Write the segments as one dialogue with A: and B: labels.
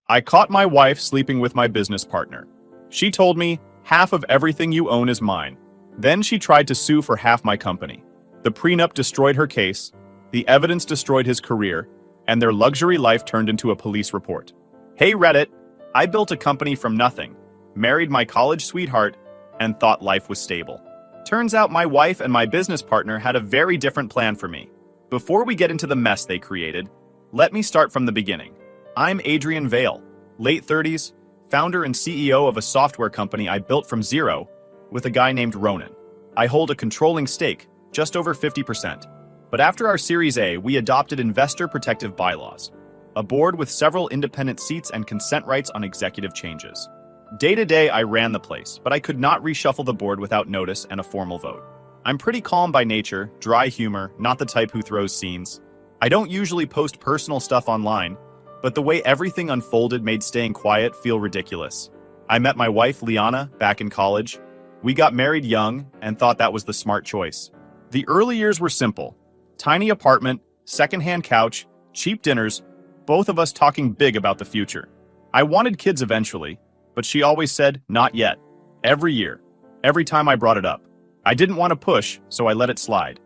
A: I caught my wife sleeping with my business partner. She told me, half of everything you own is mine. Then she tried to sue for half my company. The prenup destroyed her case, the evidence destroyed his career, and their luxury life turned into a police report. Hey Reddit, I built a company from nothing, married my college sweetheart, and thought life was stable. Turns out my wife and my business partner had a very different plan for me. Before we get into the mess they created, let me start from the beginning. I'm Adrian Vale, late 30s, founder and CEO of a software company I built from zero with a guy named Ronan. I hold a controlling stake, just over 50%. But after our Series A, we adopted investor protective bylaws, a board with several independent seats and consent rights on executive changes. Day to day, I ran the place, but I could not reshuffle the board without notice and a formal vote. I'm pretty calm by nature, dry humor, not the type who throws scenes. I don't usually post personal stuff online, but the way everything unfolded made staying quiet feel ridiculous. I met my wife, Liana, back in college. We got married young and thought that was the smart choice. The early years were simple. Tiny apartment, secondhand couch, cheap dinners, both of us talking big about the future. I wanted kids eventually, but she always said, not yet. Every year. Every time I brought it up. I didn't want to push, so I let it slide.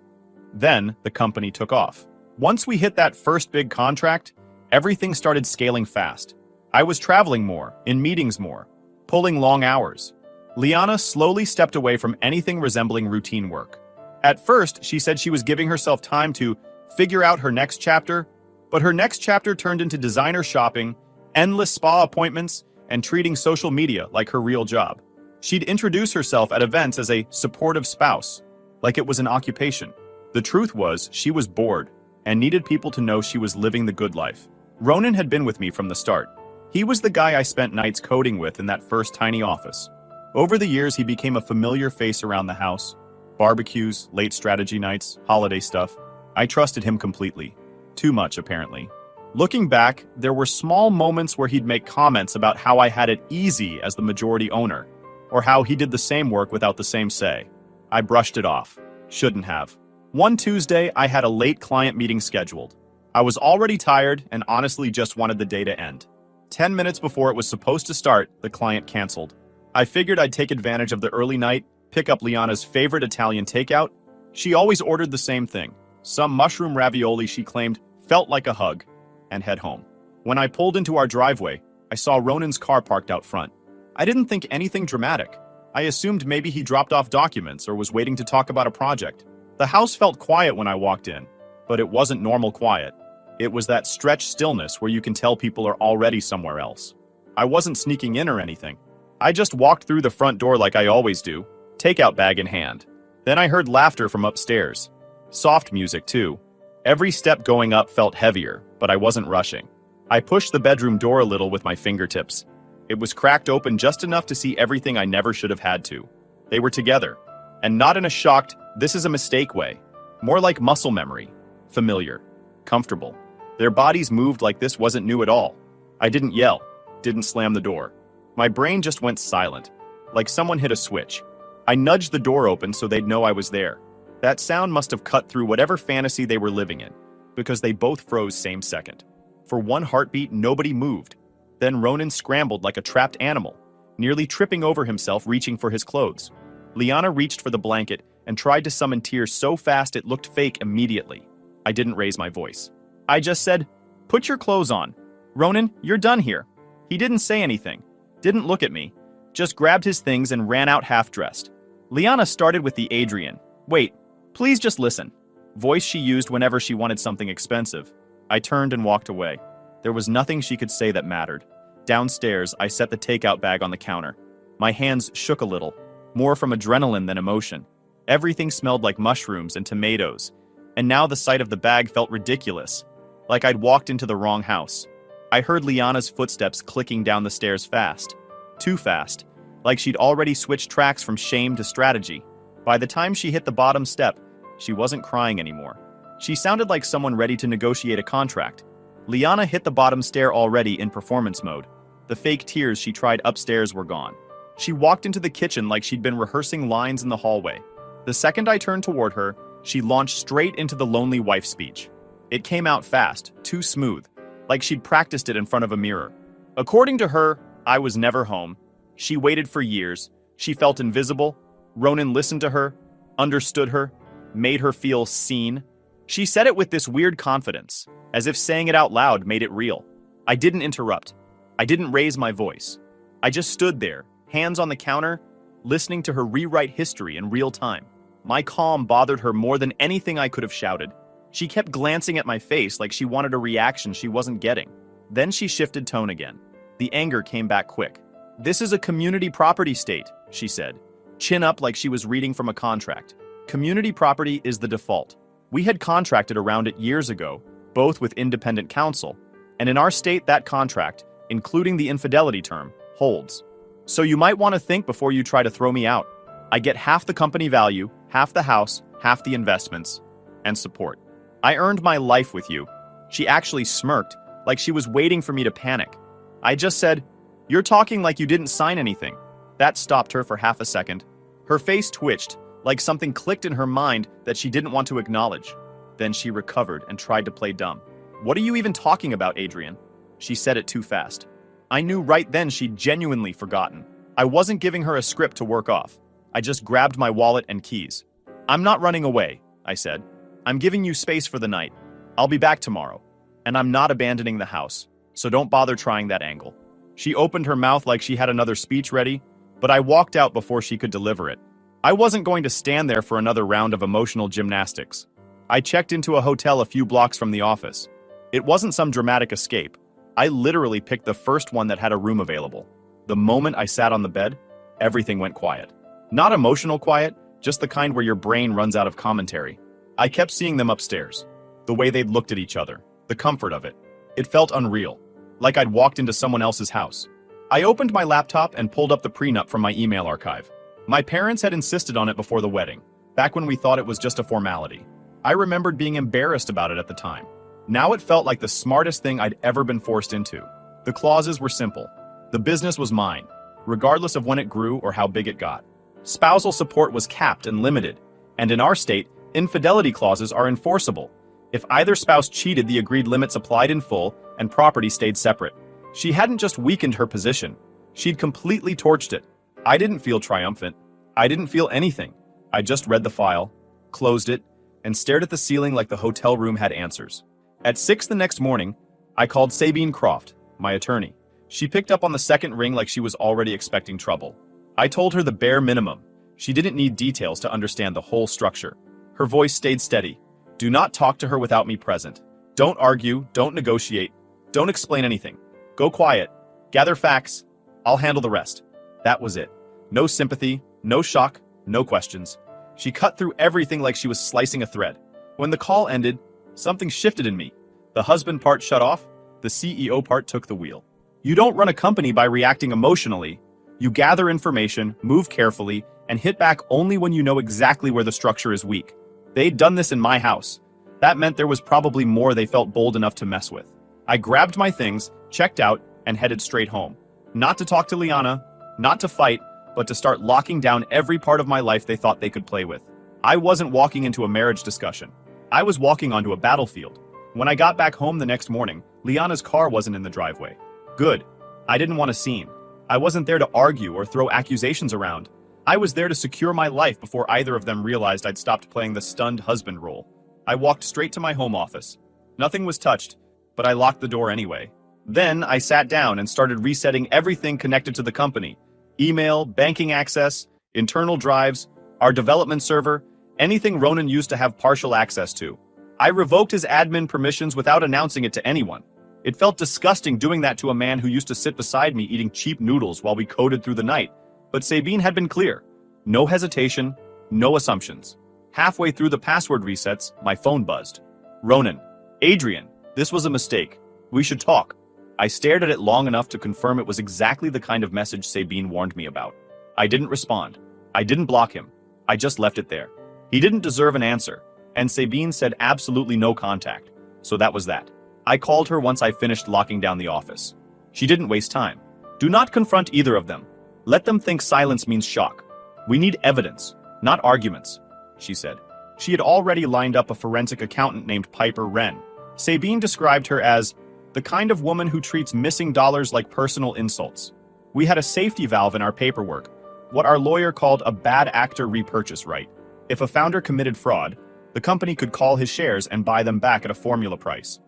A: Then, the company took off. Once we hit that first big contract, everything started scaling fast. I was traveling more, in meetings more, pulling long hours. Liana slowly stepped away from anything resembling routine work. At first, she said she was giving herself time to figure out her next chapter, but her next chapter turned into designer shopping, endless spa appointments, and treating social media like her real job. She'd introduce herself at events as a supportive spouse, like it was an occupation. The truth was, she was bored and needed people to know she was living the good life. Ronan had been with me from the start. He was the guy I spent nights coding with in that first tiny office. Over the years, he became a familiar face around the house. Barbecues, late strategy nights, holiday stuff. I trusted him completely. Too much, apparently. Looking back, there were small moments where he'd make comments about how I had it easy as the majority owner, or how he did the same work without the same say. I brushed it off. Shouldn't have. One Tuesday, I had a late client meeting scheduled. I was already tired and honestly just wanted the day to end. 10 minutes before it was supposed to start, the client canceled. I figured I'd take advantage of the early night, pick up Liana's favorite Italian takeout. She always ordered the same thing, some mushroom ravioli she claimed felt like a hug, and head home. When I pulled into our driveway, I saw Ronan's car parked out front. I didn't think anything dramatic. I assumed maybe he dropped off documents or was waiting to talk about a project. The house felt quiet when I walked in, but it wasn't normal quiet. It was that stretched stillness where you can tell people are already somewhere else. I wasn't sneaking in or anything. I just walked through the front door like I always do, takeout bag in hand. Then I heard laughter from upstairs. Soft music, too. Every step going up felt heavier, but I wasn't rushing. I pushed the bedroom door a little with my fingertips. It was cracked open just enough to see everything I never should have had to. They were together, and not in a shocked, this is a mistake way. More like muscle memory. Familiar. Comfortable. Their bodies moved like this wasn't new at all. I didn't yell, didn't slam the door. My brain just went silent, like someone hit a switch. I nudged the door open so they'd know I was there. That sound must have cut through whatever fantasy they were living in, because they both froze same second. For one heartbeat, nobody moved. Then Ronan scrambled like a trapped animal, nearly tripping over himself reaching for his clothes. Liana reached for the blanket and tried to summon tears so fast it looked fake immediately. I didn't raise my voice. I just said, "Put your clothes on. Ronan, you're done here." He didn't say anything, didn't look at me, just grabbed his things and ran out half-dressed. Liana started with the Adrian, "Wait, please just listen," voice she used whenever she wanted something expensive. I turned and walked away. There was nothing she could say that mattered. Downstairs, I set the takeout bag on the counter. My hands shook a little, more from adrenaline than emotion. Everything smelled like mushrooms and tomatoes, and now the sight of the bag felt ridiculous, like I'd walked into the wrong house. I heard Liana's footsteps clicking down the stairs fast. Too fast, like she'd already switched tracks from shame to strategy. By the time she hit the bottom step, she wasn't crying anymore. She sounded like someone ready to negotiate a contract. Liana hit the bottom stair already in performance mode. The fake tears she tried upstairs were gone. She walked into the kitchen like she'd been rehearsing lines in the hallway. The second I turned toward her, she launched straight into the lonely wife speech. It came out fast, too smooth, like she'd practiced it in front of a mirror. According to her, I was never home. She waited for years. She felt invisible. Ronan listened to her, understood her, made her feel seen. She said it with this weird confidence, as if saying it out loud made it real. I didn't interrupt. I didn't raise my voice. I just stood there, hands on the counter, listening to her rewrite history in real time. My calm bothered her more than anything I could have shouted. She kept glancing at my face like she wanted a reaction she wasn't getting. Then she shifted tone again. The anger came back quick. "This is a community property state," she said, chin up like she was reading from a contract. Community property is the default. We had contracted around it years ago, both with independent counsel, and in our state that contract, including the infidelity term, holds. So you might want to think before you try to throw me out. I get half the company value, half the house, half the investments, and support. I earned my life with you. She actually smirked, like she was waiting for me to panic. I just said, "You're talking like you didn't sign anything." That stopped her for half a second. Her face twitched, like something clicked in her mind that she didn't want to acknowledge. Then she recovered and tried to play dumb. "What are you even talking about, Adrian?" She said it too fast. I knew right then she'd genuinely forgotten. I wasn't giving her a script to work off. I just grabbed my wallet and keys. "I'm not running away," I said. "I'm giving you space for the night. I'll be back tomorrow. And I'm not abandoning the house, so don't bother trying that angle." She opened her mouth like she had another speech ready, but I walked out before she could deliver it. I wasn't going to stand there for another round of emotional gymnastics. I checked into a hotel a few blocks from the office. It wasn't some dramatic escape. I literally picked the first one that had a room available. The moment I sat on the bed, everything went quiet. Not emotional quiet, just the kind where your brain runs out of commentary. I kept seeing them upstairs. The way they'd looked at each other. The comfort of it. It felt unreal. Like I'd walked into someone else's house. I opened my laptop and pulled up the prenup from my email archive. My parents had insisted on it before the wedding, back when we thought it was just a formality. I remembered being embarrassed about it at the time. Now it felt like the smartest thing I'd ever been forced into. The clauses were simple. The business was mine, regardless of when it grew or how big it got. Spousal support was capped and limited, and in our state, infidelity clauses are enforceable. If either spouse cheated, the agreed limits applied in full, and property stayed separate. She hadn't just weakened her position. She'd completely torched it. I didn't feel triumphant. I didn't feel anything. I just read the file, closed it, and stared at the ceiling like the hotel room had answers. At 6 the next morning, I called Sabine Croft, my attorney. She picked up on the second ring like she was already expecting trouble. I told her the bare minimum. She didn't need details to understand the whole structure. Her voice stayed steady. "Do not talk to her without me present. Don't argue, don't negotiate, don't explain anything. Go quiet, gather facts, I'll handle the rest." That was it. No sympathy, no shock, no questions. She cut through everything like she was slicing a thread. When the call ended, something shifted in me. The husband part shut off, the CEO part took the wheel. You don't run a company by reacting emotionally. You gather information, move carefully, and hit back only when you know exactly where the structure is weak. They'd done this in my house. That meant there was probably more they felt bold enough to mess with. I grabbed my things, checked out, and headed straight home. Not to talk to Liana, not to fight, but to start locking down every part of my life they thought they could play with. I wasn't walking into a marriage discussion. I was walking onto a battlefield. When I got back home the next morning, Liana's car wasn't in the driveway. Good. I didn't want a scene. I wasn't there to argue or throw accusations around. I was there to secure my life before either of them realized I'd stopped playing the stunned husband role. I walked straight to my home office. Nothing was touched, but I locked the door anyway. Then I sat down and started resetting everything connected to the company. Email, banking access, internal drives, our development server, anything Ronan used to have partial access to. I revoked his admin permissions without announcing it to anyone. It felt disgusting doing that to a man who used to sit beside me eating cheap noodles while we coded through the night. But Sabine had been clear. No hesitation, no assumptions. Halfway through the password resets, my phone buzzed. "Ronan, Adrian, this was a mistake. We should talk." I stared at it long enough to confirm it was exactly the kind of message Sabine warned me about. I didn't respond. I didn't block him. I just left it there. He didn't deserve an answer, and Sabine said absolutely no contact, so that was that. I called her once I finished locking down the office. She didn't waste time. "Do not confront either of them. Let them think silence means shock. We need evidence, not arguments," she said. She had already lined up a forensic accountant named Piper Wren. Sabine described her as The kind of woman who treats missing dollars like personal insults. We had a safety valve in our paperwork, what our lawyer called a bad actor repurchase right. If a founder committed fraud, the company could call his shares and buy them back at a formula price.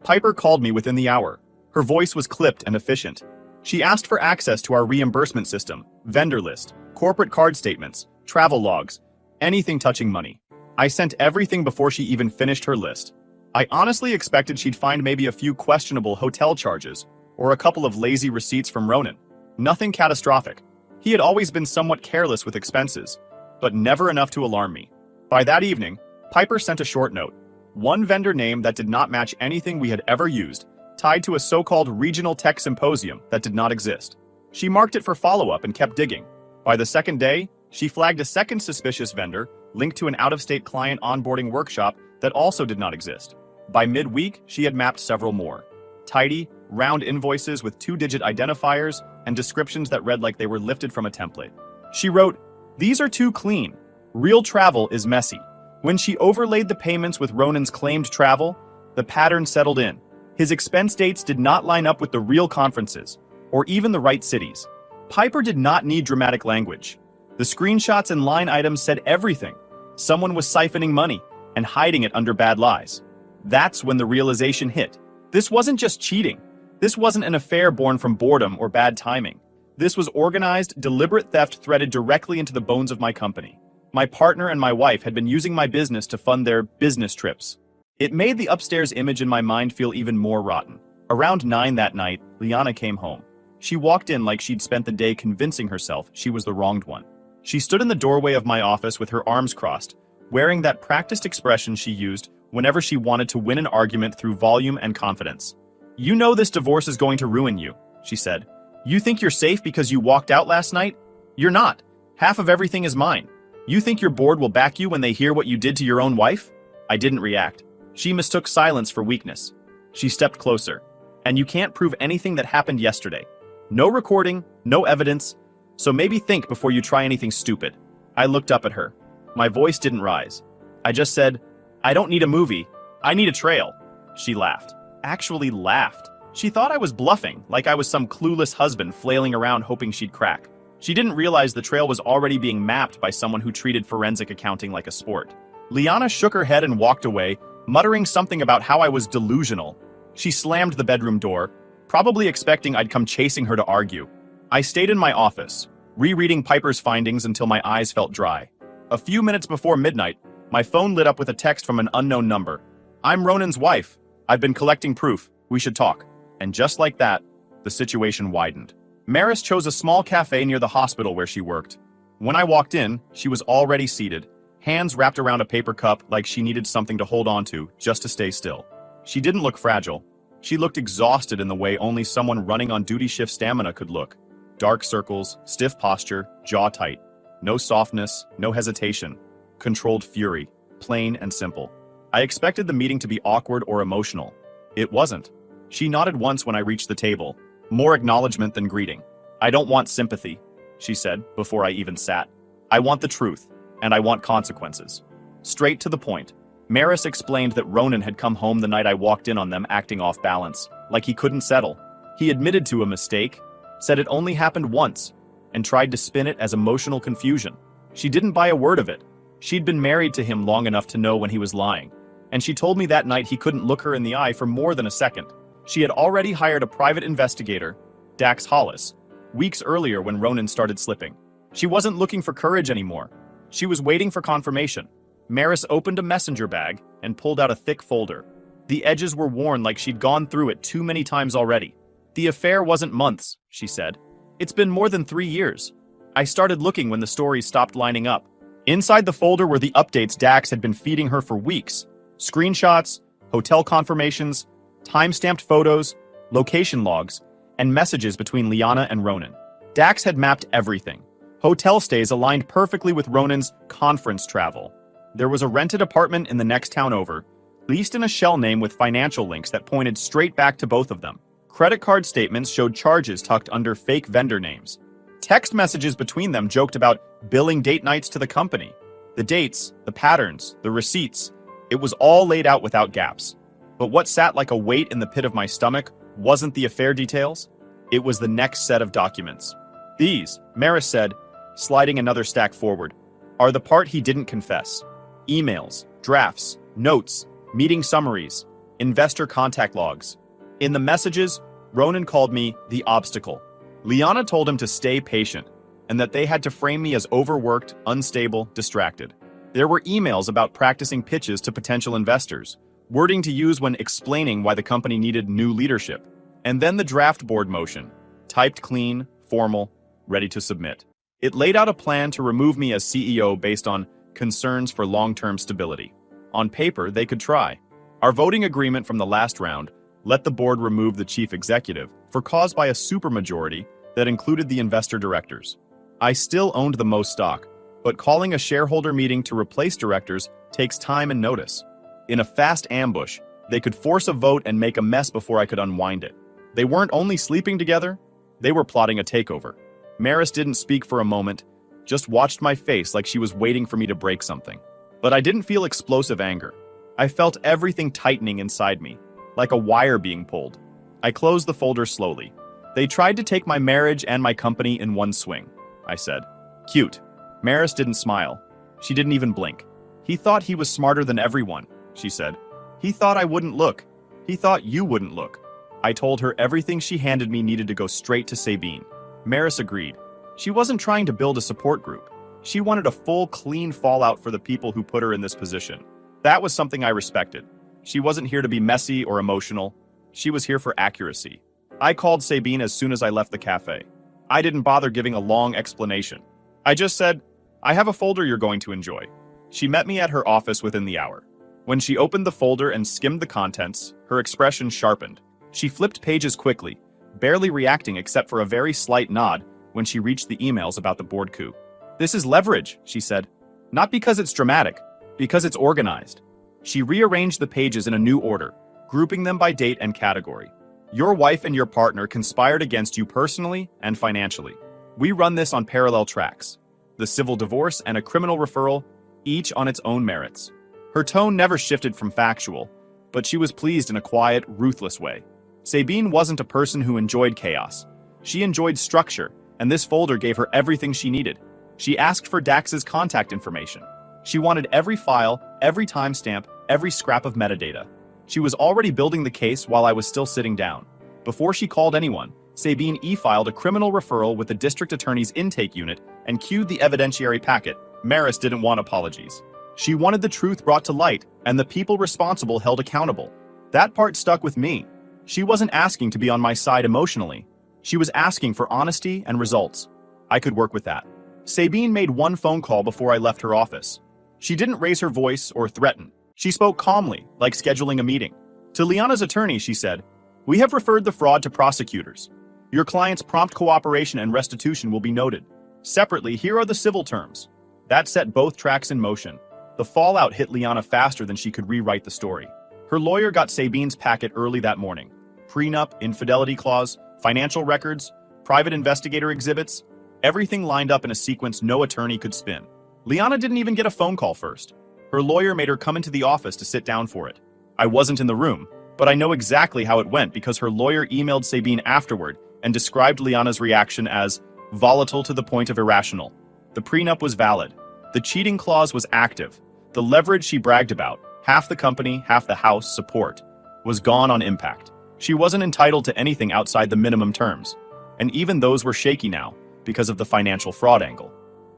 A: Piper called me within the hour. Her voice was clipped and efficient. She asked for access to our reimbursement system, vendor list, corporate card statements, travel logs, anything touching money. I sent everything before she even finished her list. I honestly expected she'd find maybe a few questionable hotel charges or a couple of lazy receipts from Ronan. Nothing catastrophic. He had always been somewhat careless with expenses, but never enough to alarm me. By that evening, Piper sent a short note. One vendor name that did not match anything we had ever used, tied to a so-called regional tech symposium that did not exist. She marked it for follow-up and kept digging. By the second day, she flagged a second suspicious vendor linked to an out-of-state client onboarding workshop that also did not exist. By mid-week, she had mapped several more. Tidy, round invoices with two-digit identifiers and descriptions that read like they were lifted from a template. She wrote, "These are too clean. Real travel is messy." When she overlaid the payments with Ronan's claimed travel, the pattern settled in. His expense dates did not line up with the real conferences, or even the right cities. Piper did not need dramatic language. The screenshots and line items said everything. Someone was siphoning money and hiding it under bad lies. That's when the realization hit. This wasn't just cheating. This wasn't an affair born from boredom or bad timing. This was organized, deliberate theft threaded directly into the bones of my company. My partner and my wife had been using my business to fund their business trips. It made the upstairs image in my mind feel even more rotten. Around 9 that night, Liana came home. She walked in like she'd spent the day convincing herself she was the wronged one. She stood in the doorway of my office with her arms crossed, wearing that practiced expression she used whenever she wanted to win an argument through volume and confidence. "You know this divorce is going to ruin you," she said. "You think you're safe because you walked out last night? You're not. Half of everything is mine. You think your board will back you when they hear what you did to your own wife?" I didn't react. She mistook silence for weakness. She stepped closer. "And you can't prove anything that happened yesterday. No recording, no evidence, so maybe think before you try anything stupid." I looked up at her. My voice didn't rise. I just said, "I don't need a movie. I need a trail." She laughed. Actually laughed. She thought I was bluffing, like I was some clueless husband flailing around hoping she'd crack. She didn't realize the trail was already being mapped by someone who treated forensic accounting like a sport. Liana shook her head and walked away, muttering something about how I was delusional. She slammed the bedroom door, probably expecting I'd come chasing her to argue. I stayed in my office, rereading Piper's findings until my eyes felt dry. A few minutes before midnight, my phone lit up with a text from an unknown number. "I'm Ronan's wife. I've been collecting proof. We should talk." And just like that, the situation widened. Maris chose a small cafe near the hospital where she worked. When I walked in, she was already seated, hands wrapped around a paper cup like she needed something to hold on to just to stay still. She didn't look fragile. She looked exhausted in the way only someone running on duty shift stamina could look. Dark circles, stiff posture, jaw tight. No softness, no hesitation. Controlled fury, plain and simple. I expected the meeting to be awkward or emotional. It wasn't. She nodded once when I reached the table, more acknowledgement than greeting. "I don't want sympathy," she said before I even sat. "I want the truth, and I want consequences." Straight to the point. Maris explained that Ronan had come home the night I walked in on them acting off balance, like he couldn't settle. He admitted to a mistake, said it only happened once, and tried to spin it as emotional confusion. She didn't buy a word of it. She'd been married to him long enough to know when he was lying, and she told me that night he couldn't look her in the eye for more than a second. She had already hired a private investigator, Dax Hollis, weeks earlier when Ronan started slipping. She wasn't looking for courage anymore. She was waiting for confirmation. Maris opened a messenger bag and pulled out a thick folder. The edges were worn like she'd gone through it too many times already. "The affair wasn't months," she said. "It's been more than 3 years. I started looking when the stories stopped lining up." Inside the folder were the updates Dax had been feeding her for weeks. Screenshots, hotel confirmations, time-stamped photos, location logs, and messages between Liana and Ronan. Dax had mapped everything. Hotel stays aligned perfectly with Ronan's conference travel. There was a rented apartment in the next town over, leased in a shell name with financial links that pointed straight back to both of them. Credit card statements showed charges tucked under fake vendor names. Text messages between them joked about billing date nights to the company. The dates, the patterns, the receipts, it was all laid out without gaps. But what sat like a weight in the pit of my stomach wasn't the affair details. It was the next set of documents. These, Maris said, sliding another stack forward, are the part he didn't confess. Emails, drafts, notes, meeting summaries, investor contact logs. In the messages, Ronan called me the obstacle. Liana told him to stay patient, and that they had to frame me as overworked, unstable, distracted. There were emails about practicing pitches to potential investors, wording to use when explaining why the company needed new leadership. And then the draft board motion, typed clean, formal, ready to submit. It laid out a plan to remove me as CEO based on concerns for long-term stability. On paper, they could try. Our voting agreement from the last round let the board remove the chief executive for cause by a supermajority that included the investor directors. I still owned the most stock, but calling a shareholder meeting to replace directors takes time and notice. In a fast ambush, they could force a vote and make a mess before I could unwind it. They weren't only sleeping together, they were plotting a takeover. Maris didn't speak for a moment, just watched my face like she was waiting for me to break something. But I didn't feel explosive anger. I felt everything tightening inside me, like a wire being pulled. I closed the folder slowly. They tried to take my marriage and my company in one swing, I said. Cute. Maris didn't smile. She didn't even blink. He thought he was smarter than everyone, she said. He thought I wouldn't look. He thought you wouldn't look. I told her everything she handed me needed to go straight to Sabine. Maris agreed. She wasn't trying to build a support group. She wanted a full, clean fallout for the people who put her in this position. That was something I respected. She wasn't here to be messy or emotional. She was here for accuracy. I called Sabine as soon as I left the cafe. I didn't bother giving a long explanation. I just said, I have a folder you're going to enjoy. She met me at her office within the hour. When she opened the folder and skimmed the contents, her expression sharpened. She flipped pages quickly, barely reacting except for a very slight nod when she reached the emails about the board coup. This is leverage, she said. Not because it's dramatic, because it's organized. She rearranged the pages in a new order, grouping them by date and category. Your wife and your partner conspired against you personally and financially. We run this on parallel tracks. The civil divorce and a criminal referral, each on its own merits. Her tone never shifted from factual, but she was pleased in a quiet, ruthless way. Sabine wasn't a person who enjoyed chaos. She enjoyed structure, and this folder gave her everything she needed. She asked for Dax's contact information. She wanted every file, every timestamp, every scrap of metadata. She was already building the case while I was still sitting down. Before she called anyone, Sabine e-filed a criminal referral with the district attorney's intake unit and queued the evidentiary packet. Maris didn't want apologies. She wanted the truth brought to light and the people responsible held accountable. That part stuck with me. She wasn't asking to be on my side emotionally. She was asking for honesty and results. I could work with that. Sabine made one phone call before I left her office. She didn't raise her voice or threaten. She spoke calmly, like scheduling a meeting. To Liana's attorney, she said, "We have referred the fraud to prosecutors. Your client's prompt cooperation and restitution will be noted. Separately, here are the civil terms." That set both tracks in motion. The fallout hit Liana faster than she could rewrite the story. Her lawyer got Sabine's packet early that morning. Prenup, infidelity clause, financial records, private investigator exhibits, everything lined up in a sequence no attorney could spin. Liana didn't even get a phone call first. Her lawyer made her come into the office to sit down for it. I wasn't in the room, but I know exactly how it went because her lawyer emailed Sabine afterward and described Liana's reaction as volatile to the point of irrational. The prenup was valid. The cheating clause was active. The leverage she bragged about, half the company, half the house support, was gone on impact. She wasn't entitled to anything outside the minimum terms, and even those were shaky now because of the financial fraud angle.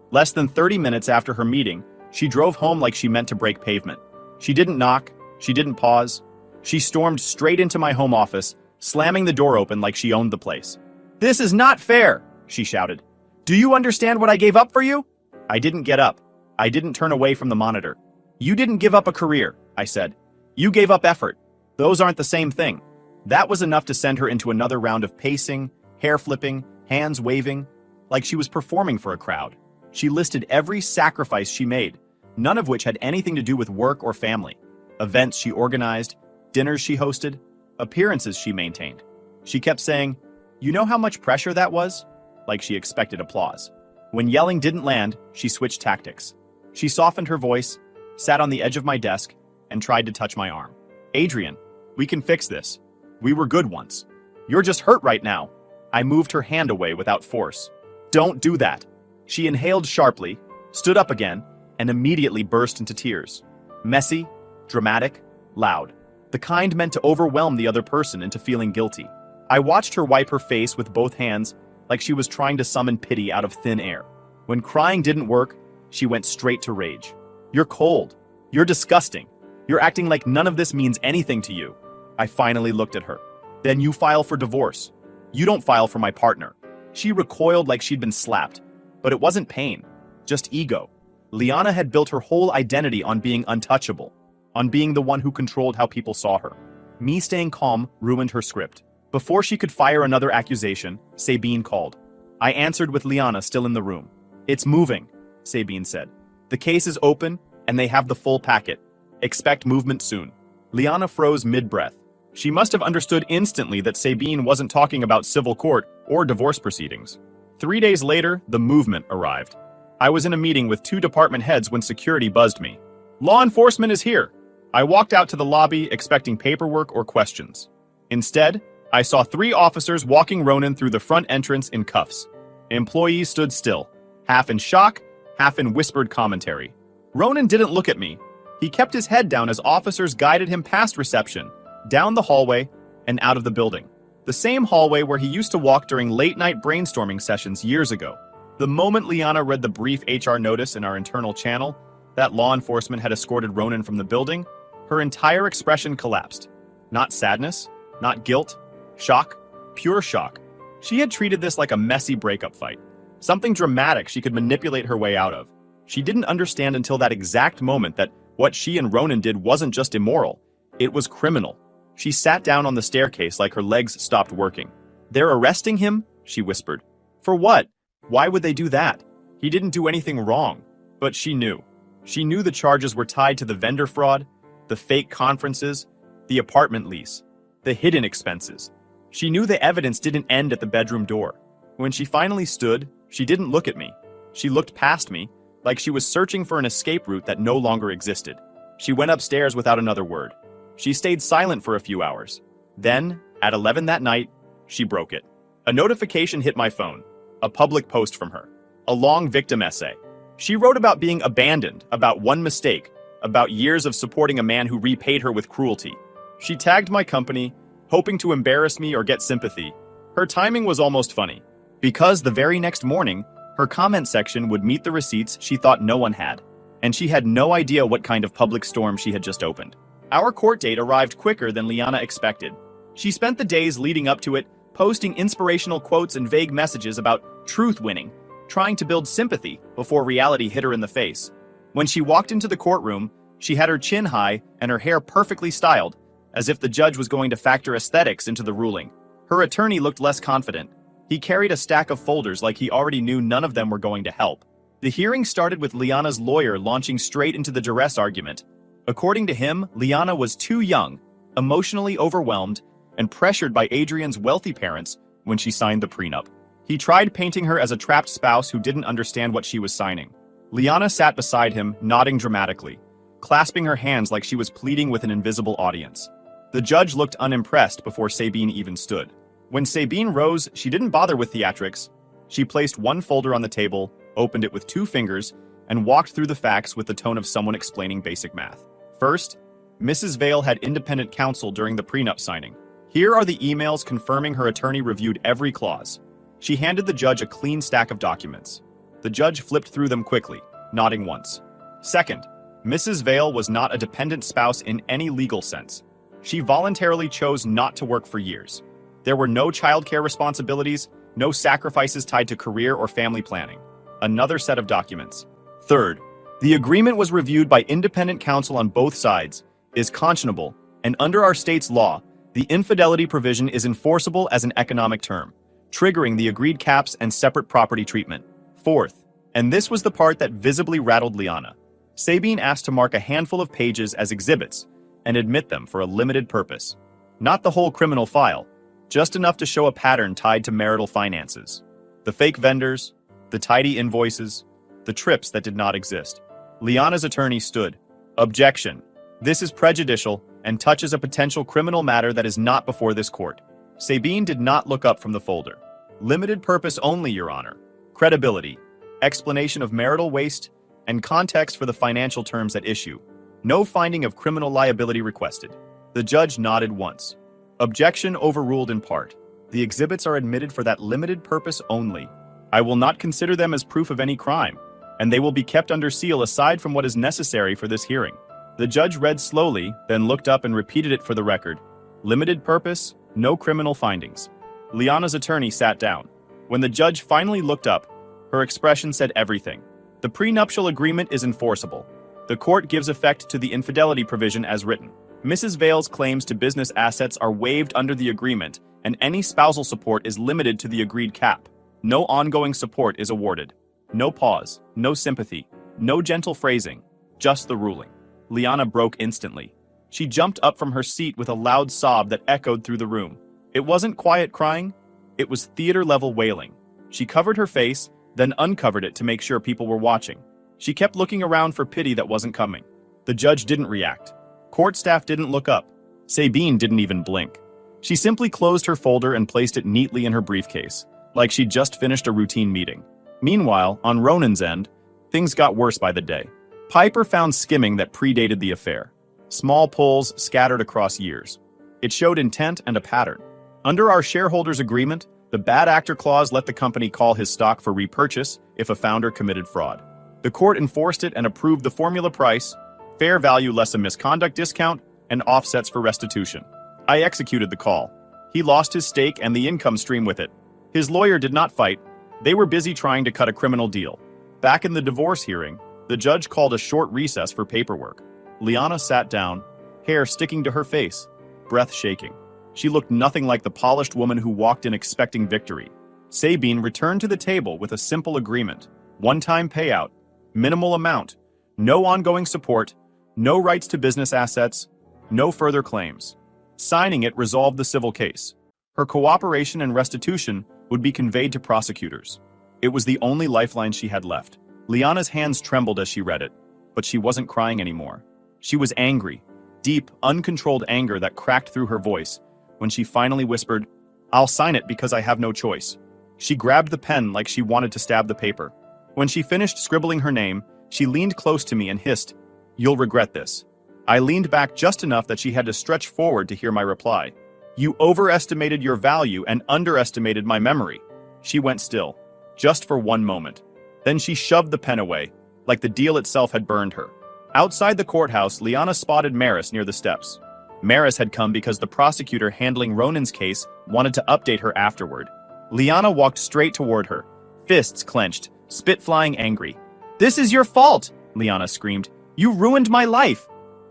A: Less than 30 minutes after her meeting, she drove home like she meant to break pavement. She didn't knock, she didn't pause. She stormed straight into my home office, slamming the door open like she owned the place. "This is not fair," she shouted. "Do you understand what I gave up for you?" I didn't get up. I didn't turn away from the monitor. "You didn't give up a career," I said. "You gave up effort. Those aren't the same thing." That was enough to send her into another round of pacing, hair flipping, hands waving, like she was performing for a crowd. She listed every sacrifice she made, none of which had anything to do with work or family. Events she organized, dinners she hosted, appearances she maintained. She kept saying, "You know how much pressure that was?" Like she expected applause. When yelling didn't land, she switched tactics. She softened her voice, sat on the edge of my desk, and tried to touch my arm. "Adrian, We can fix this. We were good once. You're just hurt right now. I moved her hand away without force. Don't do that. She inhaled sharply, stood up again, and immediately burst into tears. Messy, dramatic, loud. The kind meant to overwhelm the other person into feeling guilty. I watched her wipe her face with both hands like she was trying to summon pity out of thin air. When crying didn't work, she went straight to rage. You're cold. You're disgusting. You're acting like none of this means anything to you. I finally looked at her. Then you file for divorce. You don't file for my partner. She recoiled like she'd been slapped. But it wasn't pain, just ego. Liana had built her whole identity on being untouchable, on being the one who controlled how people saw her. Me staying calm ruined her script. Before she could fire another accusation, Sabine called. I answered with Liana still in the room. It's moving, Sabine said. The case is open, and they have the full packet. Expect movement soon. Liana froze mid-breath. She must have understood instantly that Sabine wasn't talking about civil court or divorce proceedings. 3 days later, the movement arrived. I was in a meeting with 2 department heads when security buzzed me. Law enforcement is here. I walked out to the lobby expecting paperwork or questions. Instead, I saw 3 officers walking Ronan through the front entrance in cuffs. Employees stood still, half in shock, half in whispered commentary. Ronan didn't look at me. He kept his head down as officers guided him past reception, down the hallway, and out of the building. The same hallway where he used to walk during late-night brainstorming sessions years ago. The moment Liana read the brief HR notice in our internal channel that law enforcement had escorted Ronan from the building, her entire expression collapsed. Not sadness, not guilt, shock, pure shock. She had treated this like a messy breakup fight, something dramatic she could manipulate her way out of. She didn't understand until that exact moment that what she and Ronan did wasn't just immoral, it was criminal. She sat down on the staircase like her legs stopped working. They're arresting him? She whispered. For what? Why would they do that? He didn't do anything wrong. But she knew. She knew the charges were tied to the vendor fraud, the fake conferences, the apartment lease, the hidden expenses. She knew the evidence didn't end at the bedroom door. When she finally stood, she didn't look at me. She looked past me, like she was searching for an escape route that no longer existed. She went upstairs without another word. She stayed silent for a few hours. Then, at 11 that night, she broke it. A notification hit my phone. A public post from her. A long victim essay. She wrote about being abandoned, about one mistake, about years of supporting a man who repaid her with cruelty. She tagged my company, hoping to embarrass me or get sympathy. Her timing was almost funny, because the very next morning, her comment section would meet the receipts she thought no one had, and she had no idea what kind of public storm she had just opened. Our court date arrived quicker than Liana expected. She spent the days leading up to it, posting inspirational quotes and vague messages about truth winning, trying to build sympathy before reality hit her in the face. When she walked into the courtroom, she had her chin high and her hair perfectly styled, as if the judge was going to factor aesthetics into the ruling. Her attorney looked less confident. He carried a stack of folders like he already knew none of them were going to help. The hearing started with Liana's lawyer launching straight into the duress argument. According to him, Liana was too young, emotionally overwhelmed, and pressured by Adrian's wealthy parents when she signed the prenup. He tried painting her as a trapped spouse who didn't understand what she was signing. Liana sat beside him, nodding dramatically, clasping her hands like she was pleading with an invisible audience. The judge looked unimpressed before Sabine even stood. When Sabine rose, she didn't bother with theatrics. She placed one folder on the table, opened it with 2 fingers, and walked through the facts with the tone of someone explaining basic math. First, Mrs. Vale had independent counsel during the prenup signing. Here are the emails confirming her attorney reviewed every clause. She handed the judge a clean stack of documents. The judge flipped through them quickly, nodding once. Second, Mrs. Vale was not a dependent spouse in any legal sense. She voluntarily chose not to work for years. There were no childcare responsibilities, no sacrifices tied to career or family planning. Another set of documents. Third, the agreement was reviewed by independent counsel on both sides, is conscionable, and under our state's law, the infidelity provision is enforceable as an economic term, triggering the agreed caps and separate property treatment. Fourth, and this was the part that visibly rattled Liana, Sabine asked to mark a handful of pages as exhibits and admit them for a limited purpose. Not the whole criminal file, just enough to show a pattern tied to marital finances. The fake vendors, the tidy invoices, the trips that did not exist. Liana's attorney stood. Objection. This is prejudicial and touches a potential criminal matter that is not before this court. Sabine did not look up from the folder. Limited purpose only, Your Honor. Credibility, explanation of marital waste, and context for the financial terms at issue. No finding of criminal liability requested. The judge nodded once. Objection overruled in part. The exhibits are admitted for that limited purpose only. I will not consider them as proof of any crime, and they will be kept under seal aside from what is necessary for this hearing. The judge read slowly, then looked up and repeated it for the record. Limited purpose, no criminal findings. Liana's attorney sat down. When the judge finally looked up, her expression said everything. The prenuptial agreement is enforceable. The court gives effect to the infidelity provision as written. Mrs. Vale's claims to business assets are waived under the agreement, and any spousal support is limited to the agreed cap. No ongoing support is awarded. No pause, no sympathy, no gentle phrasing, just the ruling. Liana broke instantly. She jumped up from her seat with a loud sob that echoed through the room. It wasn't quiet crying, it was theater-level wailing. She covered her face, then uncovered it to make sure people were watching. She kept looking around for pity that wasn't coming. The judge didn't react. Court staff didn't look up. Sabine didn't even blink. She simply closed her folder and placed it neatly in her briefcase, like she'd just finished a routine meeting. Meanwhile, on Ronan's end, things got worse by the day. Piper found skimming that predated the affair. Small pulls scattered across years. It showed intent and a pattern. Under our shareholders' agreement, the bad actor clause let the company call his stock for repurchase if a founder committed fraud. The court enforced it and approved the formula price, fair value less a misconduct discount, and offsets for restitution. I executed the call. He lost his stake and the income stream with it. His lawyer did not fight. They were busy trying to cut a criminal deal. Back in the divorce hearing, the judge called a short recess for paperwork. Liana sat down, hair sticking to her face, breath shaking. She looked nothing like the polished woman who walked in expecting victory. Sabine returned to the table with a simple agreement. One-time payout, minimal amount, no ongoing support, no rights to business assets, no further claims. Signing it resolved the civil case. Her cooperation and restitution would be conveyed to prosecutors. It was the only lifeline she had left. Liana's hands trembled as she read it, but she wasn't crying anymore. She was angry, deep, uncontrolled anger that cracked through her voice when she finally whispered, "I'll sign it because I have no choice." She grabbed the pen like she wanted to stab the paper. When she finished scribbling her name, she leaned close to me and hissed, "You'll regret this." I leaned back just enough that she had to stretch forward to hear my reply. "You overestimated your value and underestimated my memory." She went still, just for one moment. Then she shoved the pen away, like the deal itself had burned her. Outside the courthouse, Liana spotted Maris near the steps. Maris had come because the prosecutor handling Ronan's case wanted to update her afterward. Liana walked straight toward her, fists clenched, spit flying angry. "This is your fault!" Liana screamed. "You ruined my life!"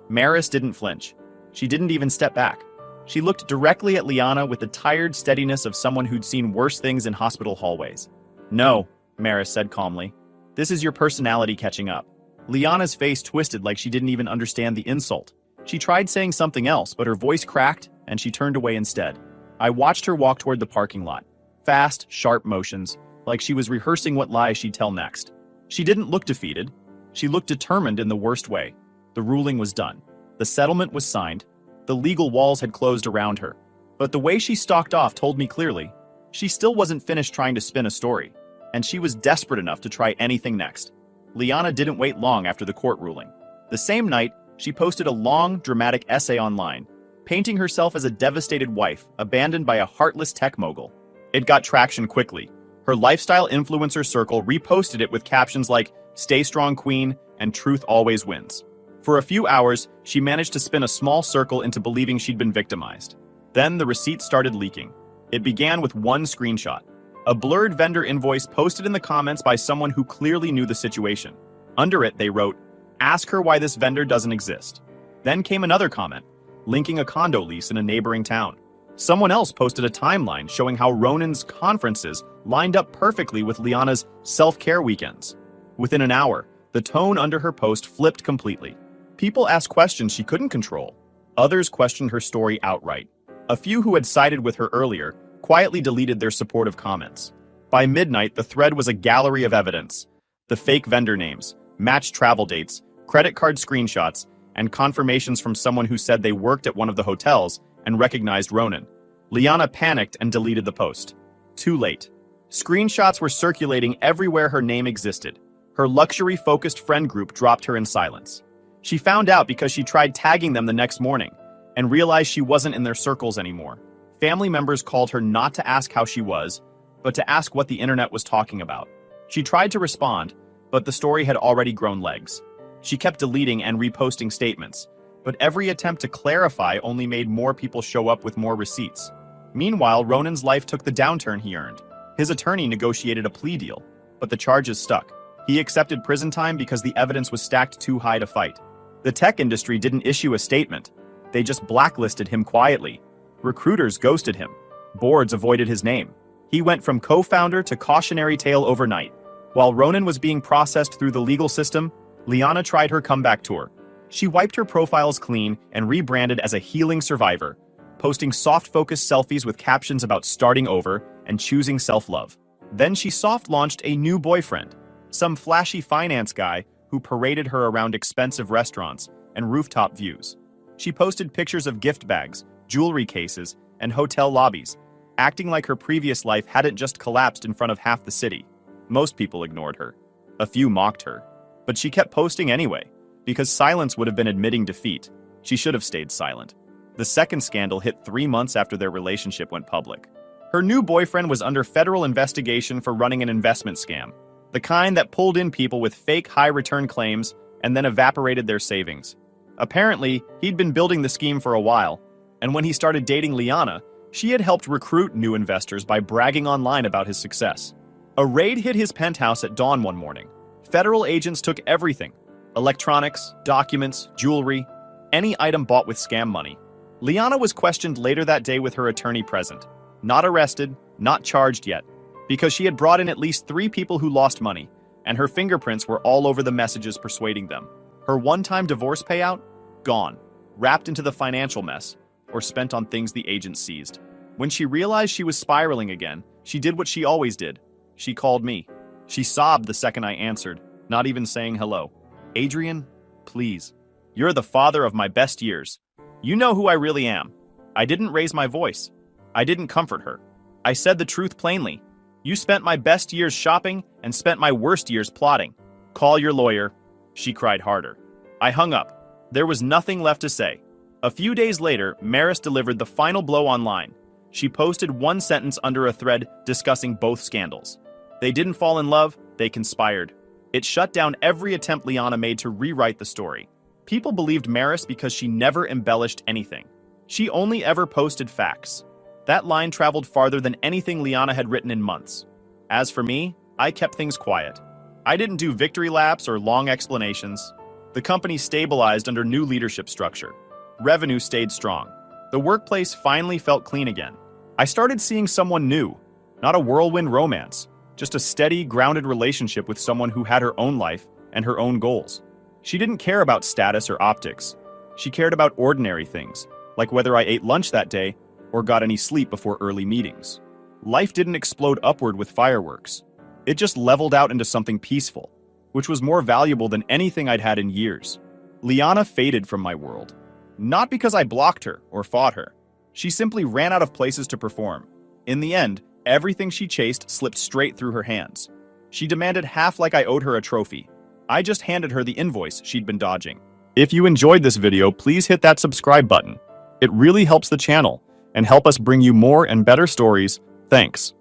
A: Maris didn't flinch. She didn't even step back. She looked directly at Liana with the tired steadiness of someone who'd seen worse things in hospital hallways. "No," Maris said calmly. "This is your personality catching up." Liana's face twisted like she didn't even understand the insult. She tried saying something else, but her voice cracked, and she turned away instead. I watched her walk toward the parking lot. Fast, sharp motions, like she was rehearsing what lies she'd tell next. She didn't look defeated. She looked determined in the worst way. The ruling was done. The settlement was signed. The legal walls had closed around her. But the way she stalked off told me clearly, she still wasn't finished trying to spin a story, and she was desperate enough to try anything next. Liana didn't wait long after the court ruling. The same night, she posted a long, dramatic essay online, painting herself as a devastated wife, abandoned by a heartless tech mogul. It got traction quickly. Her lifestyle influencer circle reposted it with captions like, "Stay strong, queen," and "Truth always wins." For a few hours, she managed to spin a small circle into believing she'd been victimized. Then the receipts started leaking. It began with one screenshot. A blurred vendor invoice posted in the comments by someone who clearly knew the situation. Under it, they wrote, "Ask her why this vendor doesn't exist." Then came another comment, linking a condo lease in a neighboring town. Someone else posted a timeline showing how Ronan's conferences lined up perfectly with Liana's self-care weekends. Within an hour, the tone under her post flipped completely. People asked questions she couldn't control. Others questioned her story outright. A few who had sided with her earlier quietly deleted their supportive comments. By midnight, the thread was a gallery of evidence. The fake vendor names, matched travel dates, credit card screenshots, and confirmations from someone who said they worked at one of the hotels and recognized Ronan. Liana panicked and deleted the post. Too late. Screenshots were circulating everywhere her name existed. Her luxury-focused friend group dropped her in silence. She found out because she tried tagging them the next morning and realized she wasn't in their circles anymore. Family members called her not to ask how she was, but to ask what the internet was talking about. She tried to respond, but the story had already grown legs. She kept deleting and reposting statements, but every attempt to clarify only made more people show up with more receipts. Meanwhile, Ronan's life took the downturn he earned. His attorney negotiated a plea deal, but the charges stuck. He accepted prison time because the evidence was stacked too high to fight. The tech industry didn't issue a statement. They just blacklisted him quietly. Recruiters ghosted him. Boards avoided his name. He went from co-founder to cautionary tale overnight. While Ronan was being processed through the legal system, Liana tried her comeback tour. She wiped her profiles clean and rebranded as a healing survivor, posting soft-focused selfies with captions about starting over and choosing self-love. Then she soft-launched a new boyfriend, some flashy finance guy who paraded her around expensive restaurants and rooftop views. She posted pictures of gift bags, jewelry cases, and hotel lobbies, acting like her previous life hadn't just collapsed in front of half the city. Most people ignored her. A few mocked her. But she kept posting anyway, because silence would have been admitting defeat. She should have stayed silent. The second scandal hit 3 months after their relationship went public. Her new boyfriend was under federal investigation for running an investment scam, the kind that pulled in people with fake high-return claims and then evaporated their savings. Apparently, he'd been building the scheme for a while, and when he started dating Liana, she had helped recruit new investors by bragging online about his success. A raid hit his penthouse at dawn one morning. Federal agents took everything: electronics, documents, jewelry, any item bought with scam money. Liana was questioned later that day with her attorney present. Not arrested, not charged yet, because she had brought in at least 3 people who lost money, and her fingerprints were all over the messages persuading them. Her one-time divorce payout? Gone, wrapped into the financial mess, or spent on things the agents seized. When she realized she was spiraling again, she did what she always did. She called me. She sobbed the second I answered, not even saying hello. "Adrian, please. You're the father of my best years. You know who I really am." I didn't raise my voice. I didn't comfort her. I said the truth plainly. "You spent my best years shopping and spent my worst years plotting. Call your lawyer." She cried harder. I hung up. There was nothing left to say. A few days later, Maris delivered the final blow online. She posted one sentence under a thread discussing both scandals. They didn't fall in love, they conspired. It shut down every attempt Liana made to rewrite the story. People believed Maris because she never embellished anything. She only ever posted facts. That line traveled farther than anything Liana had written in months. As for me, I kept things quiet. I didn't do victory laps or long explanations. The company stabilized under new leadership structure. Revenue stayed strong. The workplace finally felt clean again. I started seeing someone new, not a whirlwind romance, just a steady, grounded relationship with someone who had her own life and her own goals. She didn't care about status or optics. She cared about ordinary things, like whether I ate lunch that day or got any sleep before early meetings. Life didn't explode upward with fireworks. It just leveled out into something peaceful, which was more valuable than anything I'd had in years. Liana faded from my world. Not because I blocked her or fought her. She simply ran out of places to perform. In the end, everything she chased slipped straight through her hands. She demanded half like I owed her a trophy. I just handed her the invoice she'd been dodging. If you enjoyed this video, please hit that subscribe button. It really helps the channel and help us bring you more and better stories. Thanks.